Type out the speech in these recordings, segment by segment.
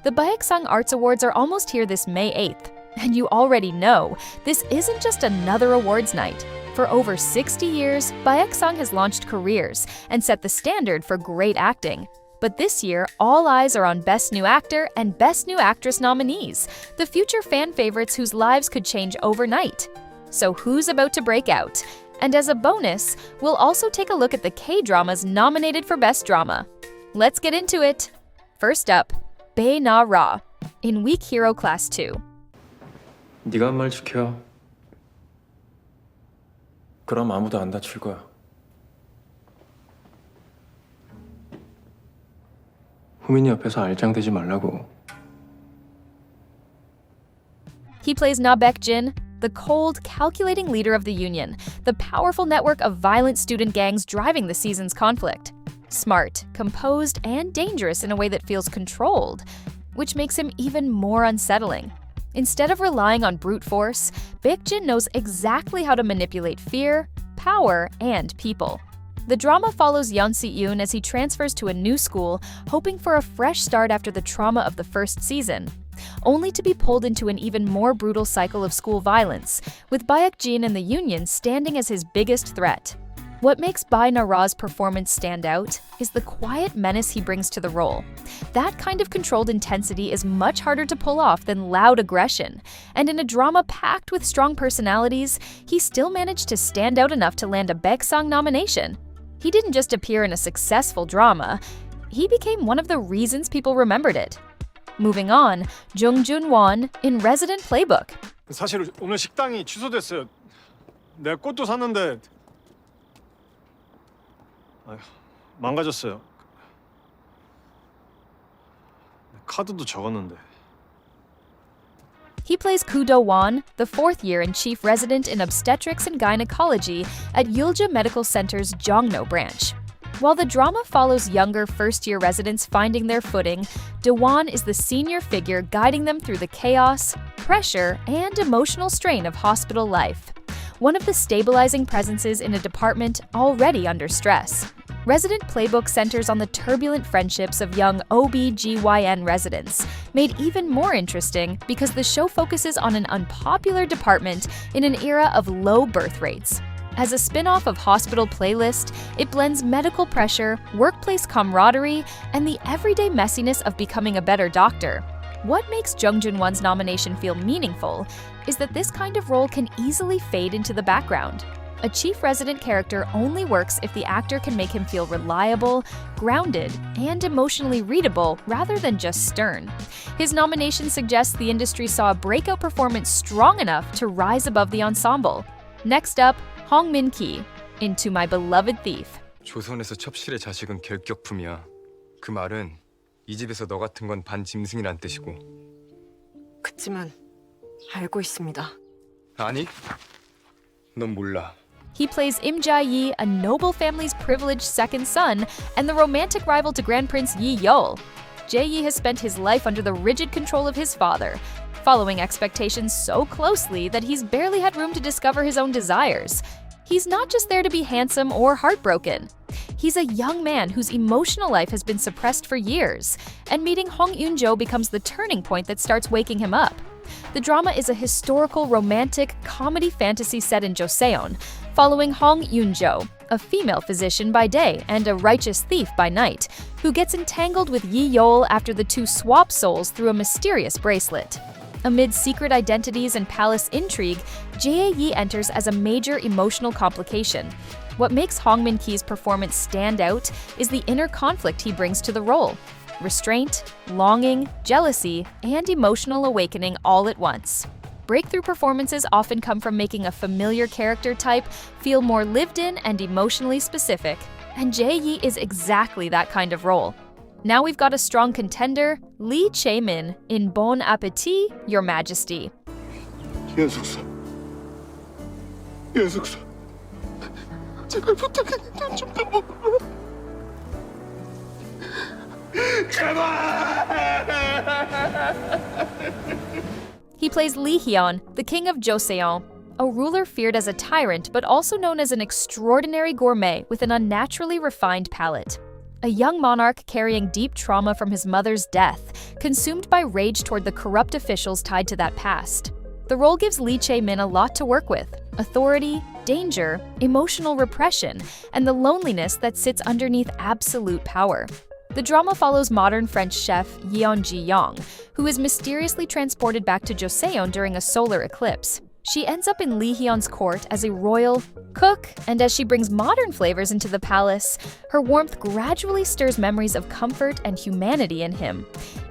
The Baeksang Arts Awards are almost here this May 8th. And you already know, this isn't just another awards night. For over 60 years, Baeksang has launched careers and set the standard for great acting. But this year, all eyes are on Best New Actor and Best New Actress nominees, the future fan favorites whose lives could change overnight. So who's about to break out? And as a bonus, we'll also take a look at the K-dramas nominated for Best Drama. Let's get into it! First up, Bae-na-ra, in Weak Hero Class 2. 네가 한 말 지켜. 그럼 아무도 안 다칠 거야. 후민이 옆에서 알짱대지 말라고. He plays Na Baek-jin, the cold, calculating leader of the Union, the powerful network of violent student gangs driving the season's conflict. Smart, composed, and dangerous in a way that feels controlled, which makes him even more unsettling. Instead of relying on brute force, Baek-jin knows exactly how to manipulate fear, power, and people. The drama follows Yeon Si-yoon as he transfers to a new school, hoping for a fresh start after the trauma of the first season, only to be pulled into an even more brutal cycle of school violence, with Baek-jin and the Union standing as his biggest threat. What makes Bae-na-ra's performance stand out is the quiet menace he brings to the role. That kind of controlled intensity is much harder to pull off than loud aggression, and in a drama packed with strong personalities, he still managed to stand out enough to land a Baeksang nomination. He didn't just appear in a successful drama, he became one of the reasons people remembered it. Moving on, Jung Joon-won in Resident Playbook. 사실 오늘 식당이 취소됐어요. 내가 꽃도 샀는데 망가졌어요. 카드도 적었는데. He plays Koo Do-won, the fourth year and chief resident in obstetrics and gynecology at Yulja Medical Center's Jongno branch. While the drama follows younger first-year residents finding their footing, Do-won is the senior figure guiding them through the chaos, pressure, and emotional strain of hospital life. One of the stabilizing presences in a department already under stress. Resident Playbook centers on the turbulent friendships of young OB/GYN residents, made even more interesting because the show focuses on an unpopular department in an era of low birth rates. As a spin-off of Hospital Playlist, it blends medical pressure, workplace camaraderie, and the everyday messiness of becoming a better doctor. What makes Jung Joon-won's nomination feel meaningful is that this kind of role can easily fade into the background. A chief resident character only works if the actor can make him feel reliable, grounded, and emotionally readable rather than just stern. His nomination suggests the industry saw a breakout performance strong enough to rise above the ensemble. Next up, Hong Min-ki, in To My Beloved Thief. 조선에서 첩실의 자식은 결격품이야. 그 말은 이 집에서 너 같은 건 반짐승이란 뜻이고. 그치만 알고 있습니다. 아니, 넌 몰라. He plays Im Jae-yi, a noble family's privileged second son, and the romantic rival to Grand Prince Yi-yeol. Jae-yi has spent his life under the rigid control of his father, following expectations so closely that he's barely had room to discover his own desires. He's not just there to be handsome or heartbroken. He's a young man whose emotional life has been suppressed for years, and meeting Hong Eun-jo becomes the turning point that starts waking him up. The drama is a historical, romantic, comedy fantasy set in Joseon, following Hong Eun-jo, a female physician by day and a righteous thief by night, who gets entangled with Yi-yeol after the two swap souls through a mysterious bracelet. Amid secret identities and palace intrigue, Jae-yi enters as a major emotional complication. What makes Hong Min-ki's performance stand out is the inner conflict he brings to the role. Restraint, longing, jealousy, and emotional awakening all at once. Breakthrough performances often come from making a familiar character type feel more lived in and emotionally specific, and Jae-yi is exactly that kind of role. Now we've got a strong contender, Lee Chae-min in Bon Appetit, Your Majesty. 연숙사, 연숙사, 제발 부탁해, 눈좀 떠봐. He plays Lee Hyun, the king of Joseon, a ruler feared as a tyrant but also known as an extraordinary gourmet with an unnaturally refined palate. a young monarch carrying deep trauma from his mother's death, consumed by rage toward the corrupt officials tied to that past. The role gives Lee Chae-min a lot to work with: authority, danger, emotional repression, and the loneliness that sits underneath absolute power. The drama follows modern French chef Yeon Ji-young, who is mysteriously transported back to Joseon during a solar eclipse. She ends up in Lee Hyun's court as a royal cook, and as she brings modern flavors into the palace, her warmth gradually stirs memories of comfort and humanity in him,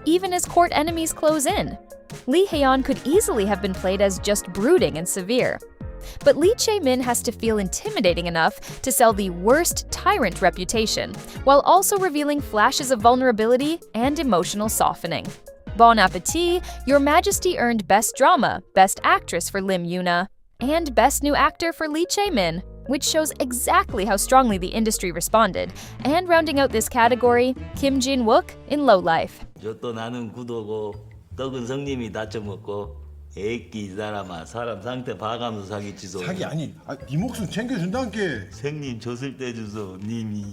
even as court enemies close in. Lee Hyun could easily have been played as just brooding and severe. But Lee Chae-min has to feel intimidating enough to sell the worst tyrant reputation, while also revealing flashes of vulnerability and emotional softening. Bon appetit, Your Majesty earned Best Drama, Best Actress for Lim Yuna, and Best New Actor for Lee Chae-min, which shows exactly how strongly the industry responded. And rounding out this category, Kim Jin-wook in Low Life. 또 나는 구도고 떡은 성님이 다쳐 먹고 애끼 이 사람아 사람 상태 봐가면서 사기 치소 자기 아니, 네 목숨 챙겨준다니까. 생님 줬을 때 주소 님이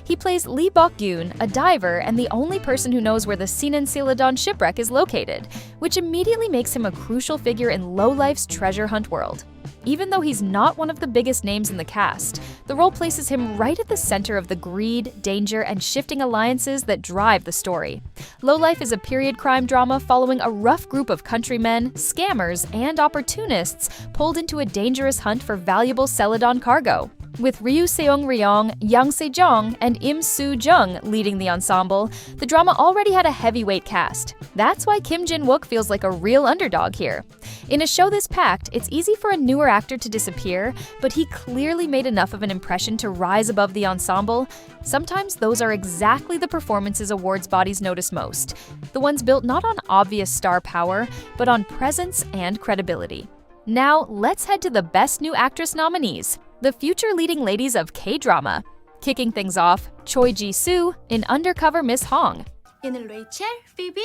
He plays Lee Bok-yoon, a diver and the only person who knows where the Sinan Celadon shipwreck is located, which immediately makes him a crucial figure in Low Life's treasure hunt world. Even though he's not one of the biggest names in the cast, the role places him right at the center of the greed, danger, and shifting alliances that drive the story. Low Life is a period crime drama following a rough group of countrymen, scammers, and opportunists pulled into a dangerous hunt for valuable Celadon cargo. With Ryu Seong-ryong, Yang Se-jong, and Im Soo-jung leading the ensemble, the drama already had a heavyweight cast. That's why Kim Jin-wook feels like a real underdog here. In a show this packed, it's easy for a newer actor to disappear, but he clearly made enough of an impression to rise above the ensemble. Sometimes those are exactly the performances awards bodies notice most, the ones built not on obvious star power, but on presence and credibility. Now, let's head to the Best New Actress nominees, the future leading ladies of K-drama. Kicking things off, Choi Ji-soo in Undercover Miss Hong. 얘는 레이첼, 피비,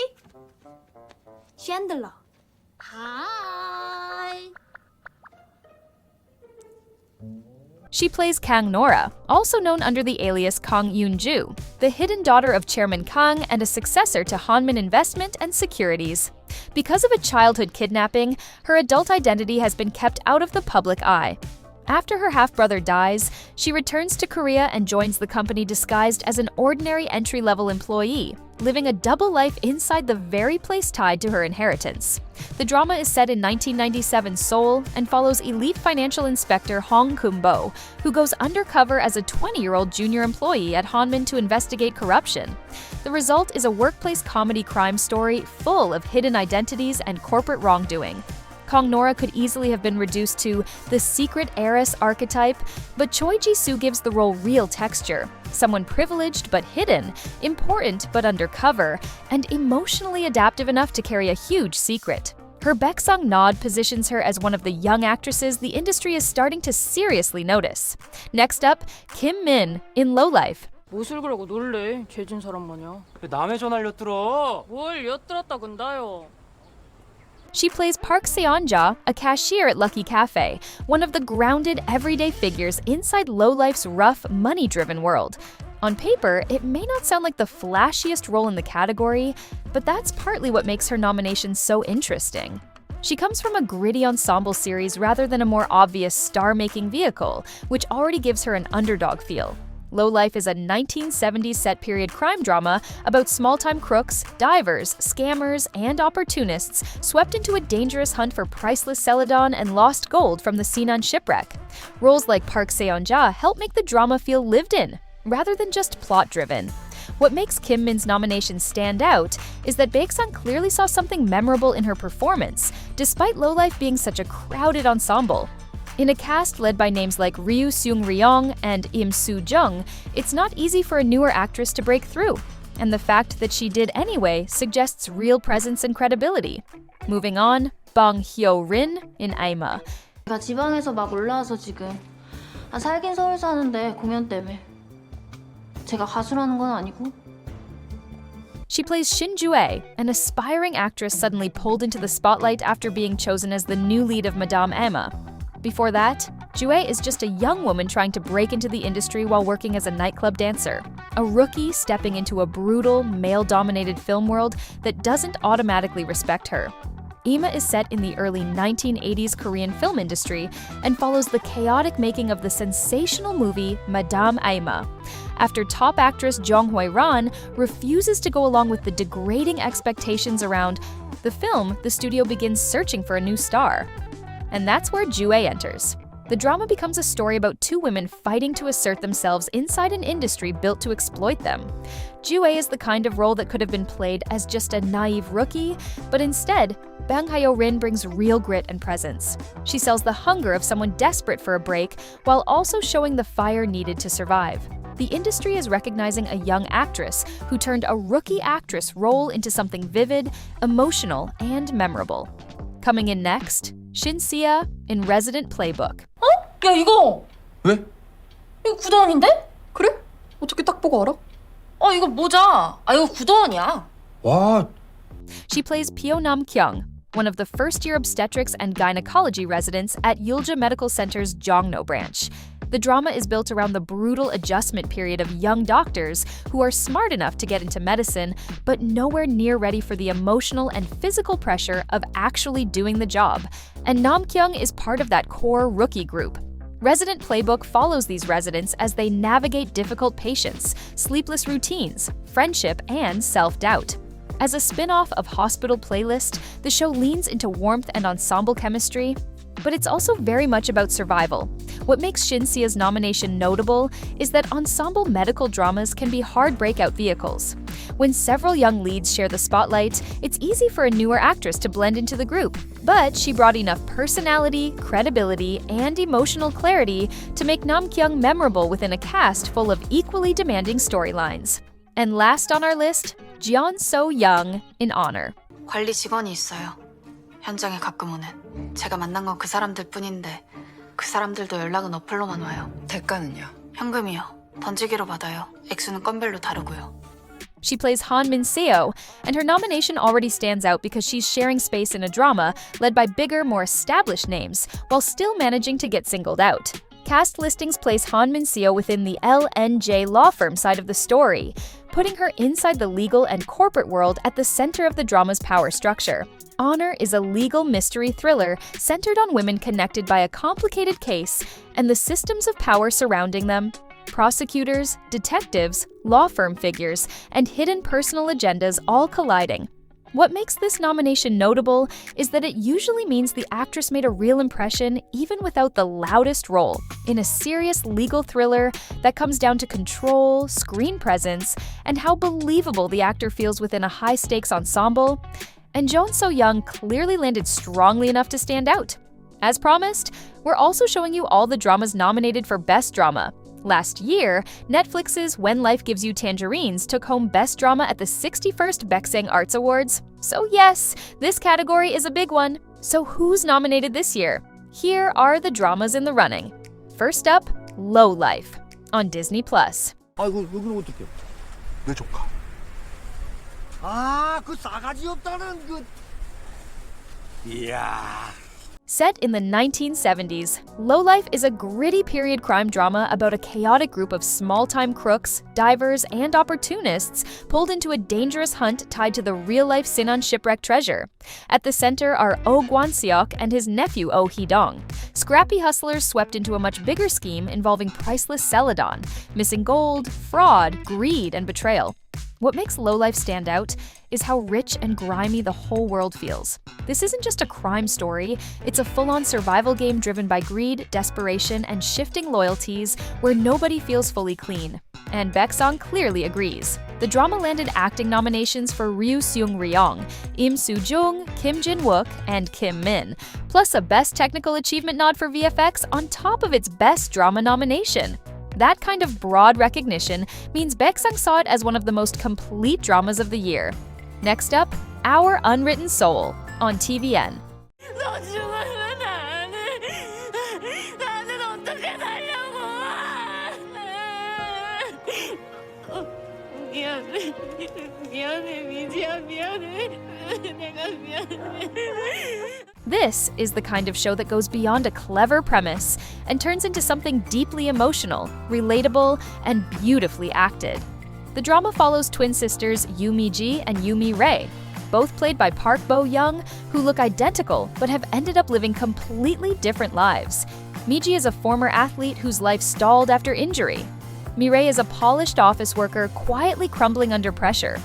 챈들러. Hi. She plays Kang Nora, also known under the alias Kang Yoon-ju, the hidden daughter of Chairman Kang and a successor to Hanmin Investment and Securities. Because of a childhood kidnapping, her adult identity has been kept out of the public eye. After her half-brother dies, she returns to Korea and joins the company disguised as an ordinary entry-level employee, living a double life inside the very place tied to her inheritance. The drama is set in 1997 Seoul and follows elite financial inspector Hong Kun-bo, who goes undercover as a 20-year-old junior employee at Hanmin to investigate corruption. The result is a workplace comedy crime story full of hidden identities and corporate wrongdoing. Kang Nora could easily have been reduced to the secret heiress archetype, but Choi Ji-soo gives the role real texture. Someone privileged but hidden, important but undercover, and emotionally adaptive enough to carry a huge secret. Her Baeksang nod positions her as one of the young actresses the industry is starting to seriously notice. Next up, Kim Min in Low Life. 무엇을 그러고 놀래? 죄진 사람 마냥. 남의 전화를 엿들어. 뭘 엿들었다 근다요. She plays Park Seon-ja, a cashier at Lucky Cafe, one of the grounded, everyday figures inside Low Life's rough, money-driven world. On paper, it may not sound like the flashiest role in the category, but that's partly what makes her nomination so interesting. She comes from a gritty ensemble series rather than a more obvious star-making vehicle, which already gives her an underdog feel. Low Life is a 1970s set-period crime drama about small-time crooks, divers, scammers, and opportunists swept into a dangerous hunt for priceless Celadon and lost gold from the Sinan shipwreck. Roles like Park Seon-ja help make the drama feel lived in, rather than just plot-driven. What makes Kim Min's nomination stand out is that Baeksang clearly saw something memorable in her performance, despite Low Life being such a crowded ensemble. In a cast led by names like Ryu Seong-ryong and Im Soo-jung, it's not easy for a newer actress to break through, and the fact that she did anyway suggests real presence and credibility. Moving on, Bang Hyo-rin in Aima. 내가 지방에서 막 올라와서 지금 살긴 서울 사는데 공연 때문에 제가 가수라는 건 아니고. She plays Shin Ju-ae, an aspiring actress suddenly pulled into the spotlight after being chosen as the new lead of Madame Emma. Before that, Jue is just a young woman trying to break into the industry while working as a nightclub dancer. A rookie stepping into a brutal, male-dominated film world that doesn't automatically respect her. Ima is set in the early 1980s Korean film industry and follows the chaotic making of the sensational movie Madame Aima. After top actress Jung Hoi-ran refuses to go along with the degrading expectations around the film, the studio begins searching for a new star. And that's where Jue enters. The drama becomes a story about two women fighting to assert themselves inside an industry built to exploit them. Jue is the kind of role that could have been played as just a naive rookie, but instead, Bang Hyo-rin brings real grit and presence. She sells the hunger of someone desperate for a break while also showing the fire needed to survive. The industry is recognizing a young actress who turned a rookie actress role into something vivid, emotional, and memorable. Coming in next, Shin Se in Resident Playbook. 야, 이거! 왜? 이거 구더원인데? 그래? 어떻게 딱 보고 알아? 이거 모자. 이거 구더원이야. 와, She plays Pyo Nam Kyung, one of the first-year obstetrics and gynecology residents at Yulja Medical Center's Jongno branch. The drama is built around the brutal adjustment period of young doctors who are smart enough to get into medicine, but nowhere near ready for the emotional and physical pressure of actually doing the job. And Nam Kyung is part of that core rookie group. Resident Playbook follows these residents as they navigate difficult patients, sleepless routines, friendship, and self-doubt. As a spin-off of Hospital Playlist, the show leans into warmth and ensemble chemistry, but it's also very much about survival. What makes Shin Se's nomination notable is that ensemble medical dramas can be hard breakout vehicles. When several young leads share the spotlight, it's easy for a newer actress to blend into the group. But she brought enough personality, credibility, and emotional clarity to make Nam Kyung memorable within a cast full of equally demanding storylines. And last on our list, Jeon So-young in Honor. 관리 직원이 있어요. 현장에 가끔 오는. 제가 만난 건 그 사람들 뿐인데 그 사람들도 연락은 어플로만 와요. 대가는요? 현금이요. 던지기로 받아요. 액수는 건별로 다르고요. She plays Han Min-seo, and her nomination already stands out because she's sharing space in a drama led by bigger, more established names, while still managing to get singled out. Cast listings place Han Min-seo within the LNJ law firm side of the story, putting her inside the legal and corporate world at the center of the drama's power structure. Honor is a legal mystery thriller centered on women connected by a complicated case and the systems of power surrounding them. Prosecutors, detectives, law firm figures, and hidden personal agendas all colliding. What makes this nomination notable is that it usually means the actress made a real impression even without the loudest role, in a serious legal thriller that comes down to control, screen presence, and how believable the actor feels within a high-stakes ensemble. And Jeon So-young clearly landed strongly enough to stand out. As promised, we're also showing you all the dramas nominated for Best Drama. Last year, Netflix's When Life Gives You Tangerines took home Best Drama at the 61st Baeksang Arts Awards. So yes, this category is a big one. So who's nominated this year? Here are the dramas in the running. First up, Low Life on Disney+. 아이고 여기는 어떡해? 내 조카. 그 싸가지 없다는 그. 이야. Set in the 1970s, Lowlife is a gritty period crime drama about a chaotic group of small-time crooks, divers, and opportunists pulled into a dangerous hunt tied to the real-life Sinan shipwreck treasure. At the center are Oh Gwan-seok and his nephew Oh Hee-dong, scrappy hustlers swept into a much bigger scheme involving priceless celadon, missing gold, fraud, greed, and betrayal. What makes Lowlife stand out is how rich and grimy the whole world feels. This isn't just a crime story, it's a full-on survival game driven by greed, desperation, and shifting loyalties where nobody feels fully clean. And Baeksang clearly agrees. The drama landed acting nominations for Ryu Seung-ryong, Im Soo-jung, Kim Jin-wook, and Kim Min, plus a Best Technical Achievement nod for VFX on top of its Best Drama nomination. That kind of broad recognition means Baeksang saw it as one of the most complete dramas of the year. Next up, Our Unwritten Soul on TVN. This is the kind of show that goes beyond a clever premise and turns into something deeply emotional, relatable, and beautifully acted. The drama follows twin sisters Yoo Mi-ji and Yoo Mi-rae, both played by Park Bo-young, who look identical but have ended up living completely different lives. Mi-ji is a former athlete whose life stalled after injury. Mi-rae is a polished office worker quietly crumbling under pressure.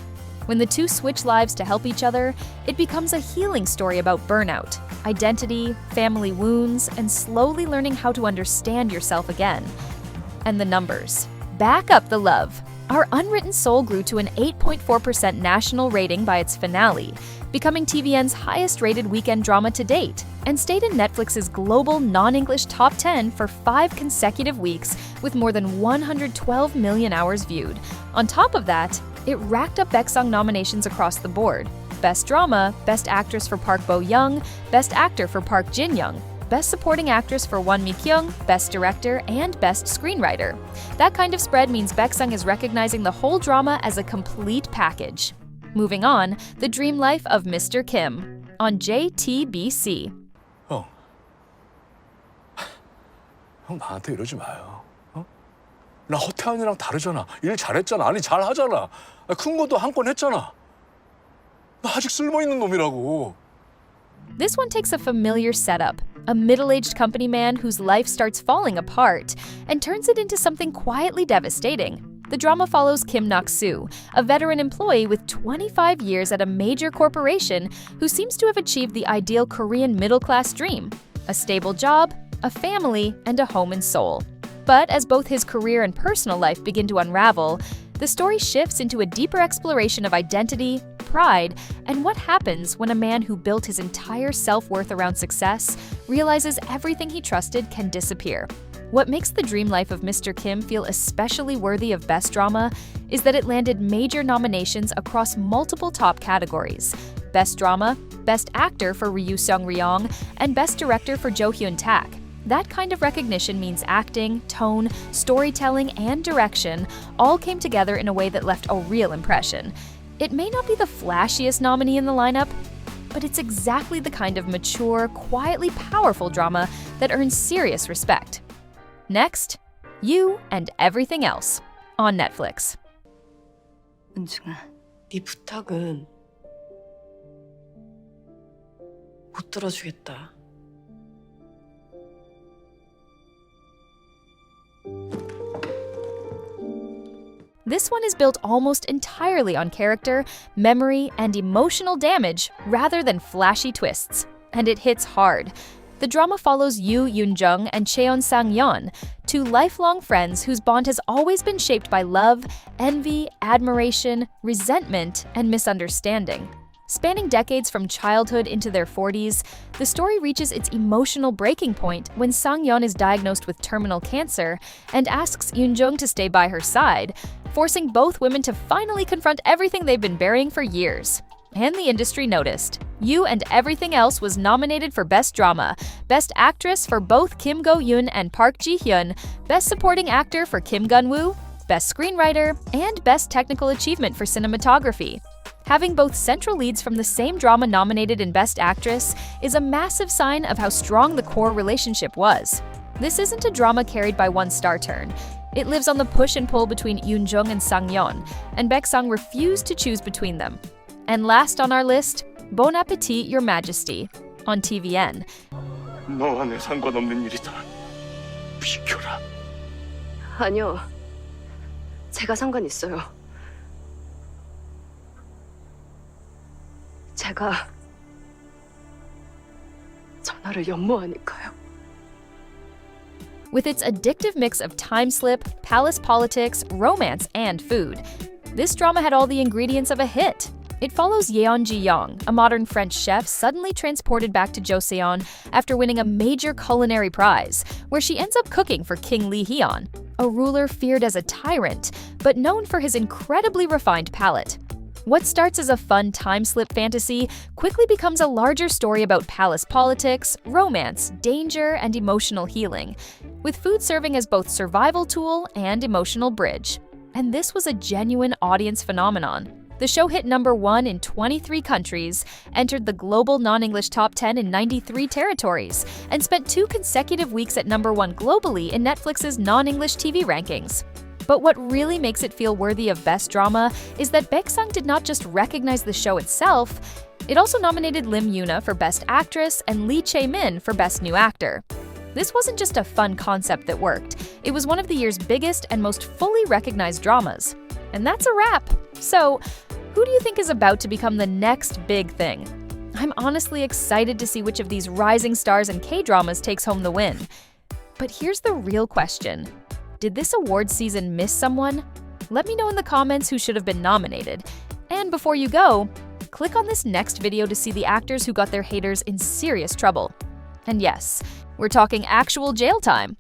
When the two switch lives to help each other, it becomes a healing story about burnout, identity, family wounds, and slowly learning how to understand yourself again. And the numbers back up the love. Our Unwritten Soul grew to an 8.4% national rating by its finale, becoming TVN's highest-rated weekend drama to date, and stayed in Netflix's global non-English top 10 for 5 consecutive weeks with more than 112 million hours viewed. On top of that, it racked up Baeksang nominations across the board: Best Drama, Best Actress for Park Bo-young, Best Actor for Park Jin-young, Best Supporting Actress for Won Mi-kyung, Best Director, and Best Screenwriter. That kind of spread means Baeksang is recognizing the whole drama as a complete package. Moving on, The Dream Life of Mr. Kim on JTBC. 형 나한테 이러지 마요. 나 허태환이랑 다르잖아. 일 잘했잖아. 아니 잘하잖아. 큰 것도 한 건 했잖아. 나 아직 쓸모있는 놈이라고. This one takes a familiar setup, a middle-aged company man whose life starts falling apart, and turns it into something quietly devastating. The drama follows Kim Nak-soo, a veteran employee with 25 years at a major corporation who seems to have achieved the ideal Korean middle-class dream: a stable job, a family, and a home in Seoul. But as both his career and personal life begin to unravel, the story shifts into a deeper exploration of identity, pride, and what happens when a man who built his entire self-worth around success realizes everything he trusted can disappear. What makes The Dream Life of Mr. Kim feel especially worthy of Best Drama is that it landed major nominations across multiple top categories: Best Drama, Best Actor for Ryu Seung-ryong, and Best Director for Jo Hyun-tak. That kind of recognition means acting, tone, storytelling, and direction all came together in a way that left a real impression. It may not be the flashiest nominee in the lineup, but it's exactly the kind of mature, quietly powerful drama that earns serious respect. Next, You and Everything Else on Netflix. 은중아, 네 부탁은 못 들어주겠다. This one is built almost entirely on character, memory, and emotional damage rather than flashy twists. And it hits hard. The drama follows Yoo Yoon-jung and Cheon Sang-yeon, two lifelong friends whose bond has always been shaped by love, envy, admiration, resentment, and misunderstanding. Spanning decades from childhood into their 40s, the story reaches its emotional breaking point when Sang-yeon is diagnosed with terminal cancer and asks Yoon-jung to stay by her side, forcing both women to finally confront everything they've been burying for years. And the industry noticed. You and Everything Else was nominated for Best Drama, Best Actress for both Kim Go-eun and Park Ji-hyun, Best Supporting Actor for Kim Gun-woo, Best Screenwriter, and Best Technical Achievement for Cinematography. Having both central leads from the same drama nominated in Best Actress is a massive sign of how strong the core relationship was. This isn't a drama carried by one star turn. It lives on the push and pull between Yoon-jung and Sang-yeon, and Baeksang refused to choose between them. And last on our list, Bon Appetit, Your Majesty on TVN. 너와 내 상관없는 일이다. 비켜라. 아니요. 제가 상관 있어요. 제가 전화를 연모하니까요. With its addictive mix of time slip, palace politics, romance, and food, this drama had all the ingredients of a hit. It follows Yeon Ji-young, a modern French chef suddenly transported back to Joseon after winning a major culinary prize, where she ends up cooking for King Lee Hyun, a ruler feared as a tyrant, but known for his incredibly refined palate. What starts as a fun time-slip fantasy quickly becomes a larger story about palace politics, romance, danger, and emotional healing, with food serving as both survival tool and emotional bridge. And this was a genuine audience phenomenon. The show hit #1 in 23 countries, entered the global non-English top 10 in 93 territories, and spent 2 consecutive weeks at #1 globally in Netflix's non-English TV rankings. But what really makes it feel worthy of Best Drama is that Baeksang did not just recognize the show itself, it also nominated Lim Yoona for Best Actress and Lee Chae-min for Best New Actor. This wasn't just a fun concept that worked, it was one of the year's biggest and most fully recognized dramas. And that's a wrap. So, who do you think is about to become the next big thing? I'm honestly excited to see which of these rising stars and K-dramas takes home the win. But here's the real question. Did this awards season miss someone? Let me know in the comments who should have been nominated. And before you go, click on this next video to see the actors who got their haters in serious trouble. And yes, we're talking actual jail time.